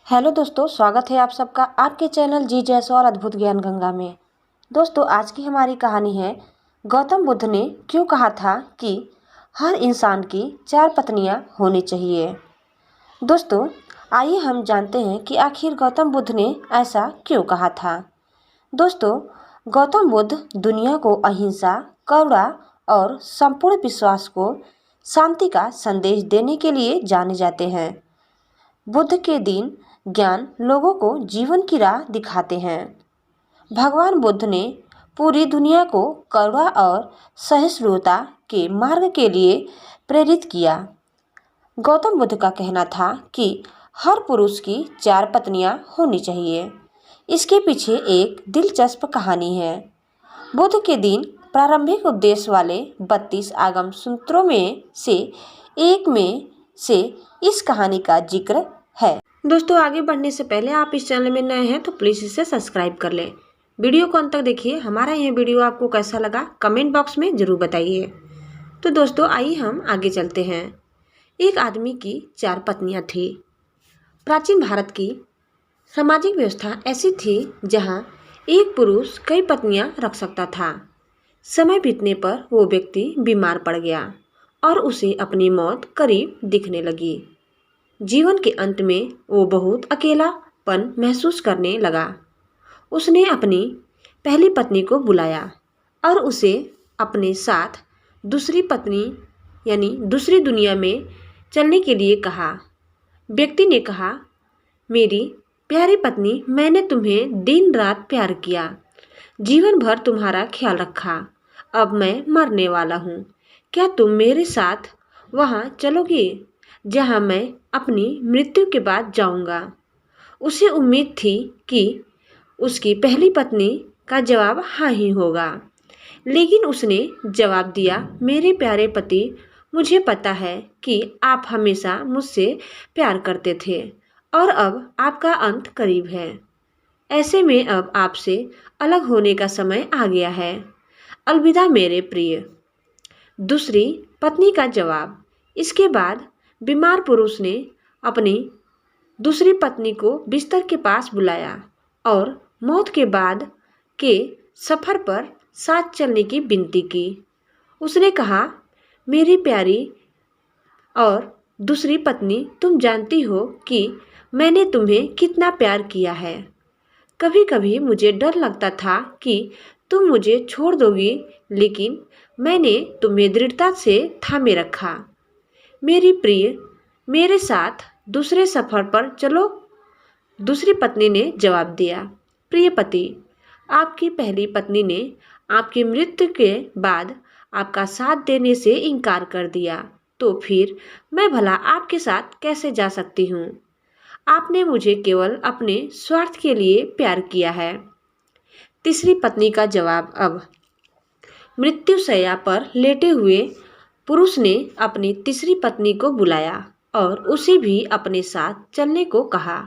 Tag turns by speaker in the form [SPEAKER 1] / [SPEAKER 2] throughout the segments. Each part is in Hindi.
[SPEAKER 1] हेलो दोस्तों, स्वागत है आप सबका आपके चैनल जी जयसवाल अद्भुत ज्ञान गंगा में। दोस्तों, आज की हमारी कहानी है गौतम बुद्ध ने क्यों कहा था कि हर इंसान की 4 पत्नियां होनी चाहिए। दोस्तों, आइए हम जानते हैं कि आखिर गौतम बुद्ध ने ऐसा क्यों कहा था। दोस्तों, गौतम बुद्ध दुनिया को अहिंसा, करुणा और संपूर्ण विश्वास को शांति का संदेश देने के लिए जाने जाते हैं। बुद्ध के दिन ज्ञान लोगों को जीवन की राह दिखाते हैं। भगवान बुद्ध ने पूरी दुनिया को करुणा और सहिष्णुता के मार्ग के लिए प्रेरित किया। गौतम बुद्ध का कहना था कि हर पुरुष की 4 पत्नियां होनी चाहिए। इसके पीछे एक दिलचस्प कहानी है। बुद्ध के दिन प्रारंभिक उद्देश्य वाले 32 आगम सूत्रों में से एक में से इस कहानी का जिक्र है। दोस्तों, आगे बढ़ने से पहले आप इस चैनल में नए हैं तो प्लीज़ इसे सब्सक्राइब कर लें। वीडियो को अंत तक देखिए। हमारा यह वीडियो आपको कैसा लगा कमेंट बॉक्स में ज़रूर बताइए। तो दोस्तों, आइए हम आगे चलते हैं। एक आदमी की 4 पत्नियां थी। प्राचीन भारत की सामाजिक व्यवस्था ऐसी थी जहां एक पुरुष कई पत्नियां रख सकता था। समय बीतने पर वो व्यक्ति बीमार पड़ गया और उसे अपनी मौत करीब दिखने लगी। जीवन के अंत में वो बहुत अकेलापन महसूस करने लगा। उसने अपनी पहली पत्नी को बुलाया और उसे अपने साथ दूसरी पत्नी यानी दूसरी दुनिया में चलने के लिए कहा। व्यक्ति ने कहा, मेरी प्यारी पत्नी, मैंने तुम्हें दिन रात प्यार किया, जीवन भर तुम्हारा ख्याल रखा। अब मैं मरने वाला हूँ। क्या तुम मेरे साथ वहाँ चलोगी जहाँ मैं अपनी मृत्यु के बाद जाऊंगा। उसे उम्मीद थी कि उसकी पहली पत्नी का जवाब हाँ ही होगा, लेकिन उसने जवाब दिया, मेरे प्यारे पति, मुझे पता है कि आप हमेशा मुझसे प्यार करते थे और अब आपका अंत करीब है। ऐसे में अब आपसे अलग होने का समय आ गया है। अलविदा मेरे प्रिय। दूसरी पत्नी का जवाब। इसके बाद बीमार पुरुष ने अपनी दूसरी पत्नी को बिस्तर के पास बुलाया और मौत के बाद के सफ़र पर साथ चलने की विनती की। उसने कहा, मेरी प्यारी और दूसरी पत्नी, तुम जानती हो कि मैंने तुम्हें कितना प्यार किया है। कभी कभी मुझे डर लगता था कि तुम मुझे छोड़ दोगी, लेकिन मैंने तुम्हें दृढ़ता से थामे रखा। मेरी प्रिय, मेरे साथ दूसरे सफ़र पर चलो। दूसरी पत्नी ने जवाब दिया, प्रिय पति, आपकी पहली पत्नी ने आपकी मृत्यु के बाद आपका साथ देने से इनकार कर दिया, तो फिर मैं भला आपके साथ कैसे जा सकती हूँ। आपने मुझे केवल अपने स्वार्थ के लिए प्यार किया है। तीसरी पत्नी का जवाब। अब मृत्युशैया पर लेटे हुए पुरुष ने अपनी तीसरी पत्नी को बुलाया और उसे भी अपने साथ चलने को कहा।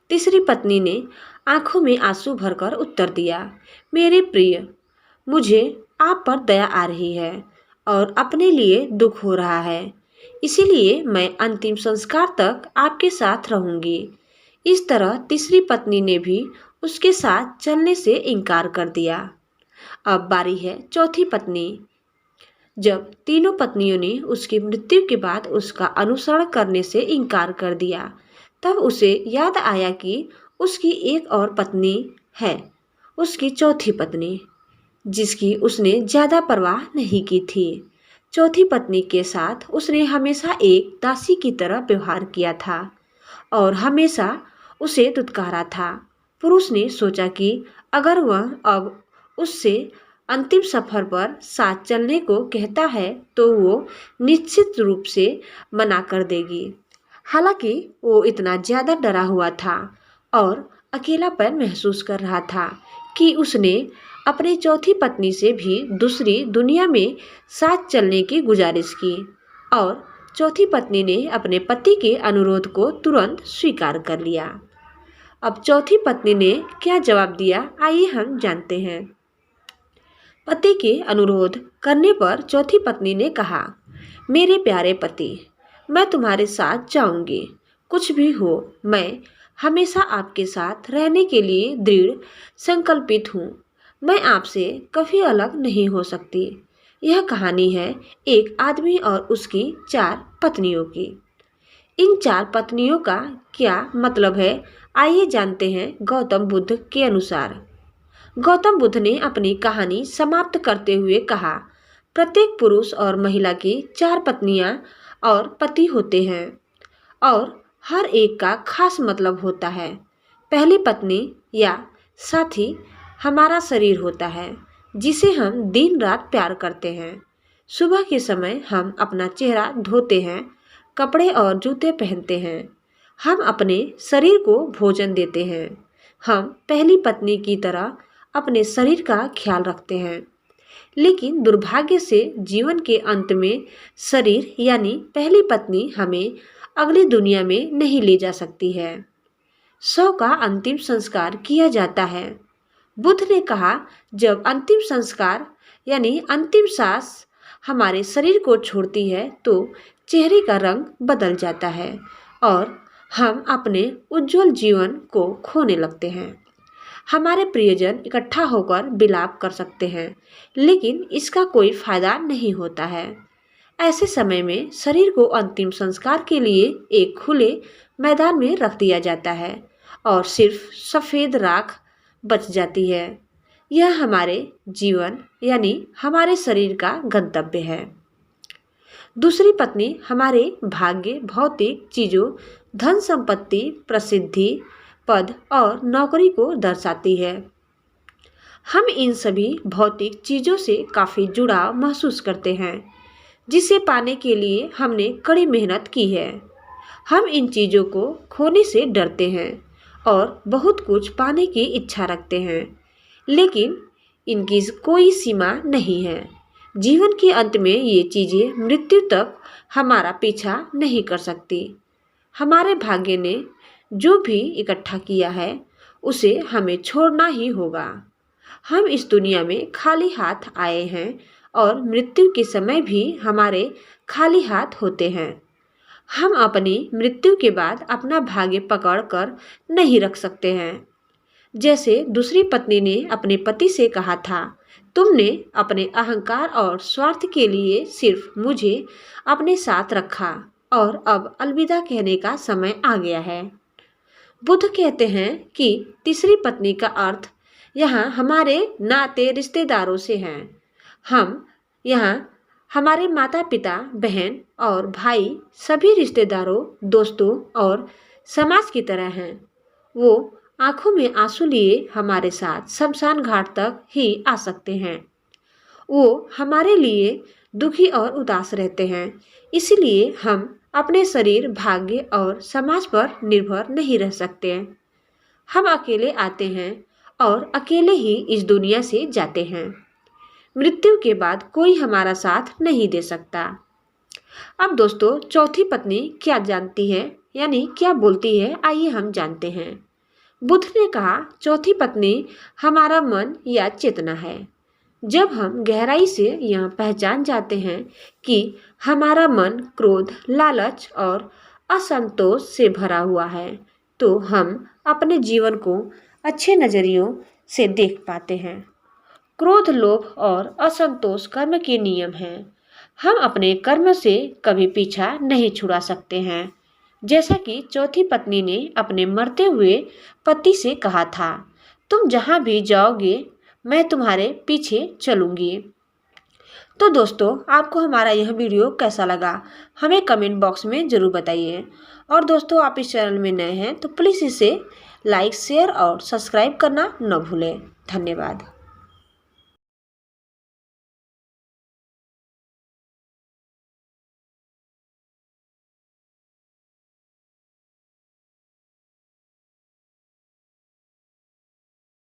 [SPEAKER 1] तीसरी पत्नी ने आंखों में आंसू भरकर उत्तर दिया, मेरे प्रिय, मुझे आप पर दया आ रही है और अपने लिए दुख हो रहा है, इसीलिए मैं अंतिम संस्कार तक आपके साथ रहूंगी। इस तरह तीसरी पत्नी ने भी उसके साथ चलने से इनकार कर दिया। अब बारी है चौथी पत्नी। जब तीनों पत्नियों ने उसकी मृत्यु के बाद उसका अनुसरण करने से इनकार कर दिया, तब उसे याद आया कि उसकी एक और पत्नी है, उसकी चौथी पत्नी, जिसकी उसने ज़्यादा परवाह नहीं की थी। चौथी पत्नी के साथ उसने हमेशा एक दासी की तरह व्यवहार किया था और हमेशा उसे दुत्कारा था। पुरुष ने सोचा कि अगर वह अब उससे अंतिम सफ़र पर साथ चलने को कहता है तो वो निश्चित रूप से मना कर देगी। हालांकि वो इतना ज़्यादा डरा हुआ था और अकेलापन महसूस कर रहा था कि उसने अपनी चौथी पत्नी से भी दूसरी दुनिया में साथ चलने की गुजारिश की और चौथी पत्नी ने अपने पति के अनुरोध को तुरंत स्वीकार कर लिया। अब चौथी पत्नी ने क्या जवाब दिया, आइए हम जानते हैं। पति के अनुरोध करने पर चौथी पत्नी ने कहा, मेरे प्यारे पति, मैं तुम्हारे साथ जाऊंगी, कुछ भी हो, मैं हमेशा आपके साथ रहने के लिए दृढ़ संकल्पित हूँ। मैं आपसे कभी अलग नहीं हो सकती। यह कहानी है एक आदमी और उसकी 4 पत्नियों की। इन 4 पत्नियों का क्या मतलब है, आइए जानते हैं गौतम बुद्ध के अनुसार। गौतम बुद्ध ने अपनी कहानी समाप्त करते हुए कहा, प्रत्येक पुरुष और महिला की 4 पत्नियां और पति होते हैं और हर एक का खास मतलब होता है। पहली पत्नी या साथी हमारा शरीर होता है, जिसे हम दिन रात प्यार करते हैं। सुबह के समय हम अपना चेहरा धोते हैं, कपड़े और जूते पहनते हैं। हम अपने शरीर को भोजन देते हैं। हम पहली पत्नी की तरह अपने शरीर का ख्याल रखते हैं। लेकिन दुर्भाग्य से जीवन के अंत में शरीर यानी पहली पत्नी हमें अगली दुनिया में नहीं ले जा सकती है। शव का अंतिम संस्कार किया जाता है। बुद्ध ने कहा, जब अंतिम संस्कार यानी अंतिम सांस हमारे शरीर को छोड़ती है तो चेहरे का रंग बदल जाता है और हम अपने उज्जवल जीवन को खोने लगते हैं। हमारे प्रियजन इकट्ठा होकर विलाप कर सकते हैं, लेकिन इसका कोई फायदा नहीं होता है। ऐसे समय में शरीर को अंतिम संस्कार के लिए एक खुले मैदान में रख दिया जाता है और सिर्फ सफ़ेद राख बच जाती है। यह हमारे जीवन यानी हमारे शरीर का गंतव्य है। दूसरी पत्नी हमारे भाग्य, भौतिक चीज़ों, धन संपत्ति, प्रसिद्धि, पद और नौकरी को दर्शाती है। हम इन सभी भौतिक चीज़ों से काफ़ी जुड़ाव महसूस करते हैं, जिसे पाने के लिए हमने कड़ी मेहनत की है। हम इन चीज़ों को खोने से डरते हैं और बहुत कुछ पाने की इच्छा रखते हैं, लेकिन इनकी कोई सीमा नहीं है। जीवन के अंत में ये चीज़ें मृत्यु तक हमारा पीछा नहीं कर सकती। हमारे भाग्य ने जो भी इकट्ठा किया है उसे हमें छोड़ना ही होगा। हम इस दुनिया में खाली हाथ आए हैं और मृत्यु के समय भी हमारे खाली हाथ होते हैं। हम अपनी मृत्यु के बाद अपना भाग्य पकड़ कर नहीं रख सकते हैं। जैसे दूसरी पत्नी ने अपने पति से कहा था, तुमने अपने अहंकार और स्वार्थ के लिए सिर्फ मुझे अपने साथ रखा और अब अलविदा कहने का समय आ गया है। बुद्ध कहते हैं कि तीसरी पत्नी का अर्थ यहाँ हमारे नाते रिश्तेदारों से हैं। हम यहाँ हमारे माता पिता, बहन और भाई सभी रिश्तेदारों, दोस्तों और समाज की तरह हैं। वो आंखों में आंसू लिए हमारे साथ शमशान घाट तक ही आ सकते हैं। वो हमारे लिए दुखी और उदास रहते हैं, इसलिए हम अपने शरीर, भाग्य और समाज पर निर्भर नहीं रह सकते। हम अकेले आते हैं और अकेले ही इस दुनिया से जाते हैं। मृत्यु के बाद कोई हमारा साथ नहीं दे सकता। अब दोस्तों, चौथी पत्नी क्या जानती है यानी क्या बोलती है, आइए हम जानते हैं। बुद्ध ने कहा, चौथी पत्नी हमारा मन या चेतना है। जब हम गहराई से यह पहचान जाते हैं कि हमारा मन क्रोध, लालच और असंतोष से भरा हुआ है, तो हम अपने जीवन को अच्छे नज़रियों से देख पाते हैं। क्रोध, लोभ और असंतोष कर्म के नियम हैं। हम अपने कर्म से कभी पीछा नहीं छुड़ा सकते हैं। जैसा कि चौथी पत्नी ने अपने मरते हुए पति से कहा था, तुम जहाँ भी जाओगे मैं तुम्हारे पीछे चलूँगी। तो दोस्तों, आपको हमारा यह वीडियो कैसा लगा हमें कमेंट बॉक्स में ज़रूर बताइए। और दोस्तों, आप इस चैनल में नए हैं तो प्लीज़ इसे लाइक, शेयर और सब्सक्राइब करना न भूलें। धन्यवाद।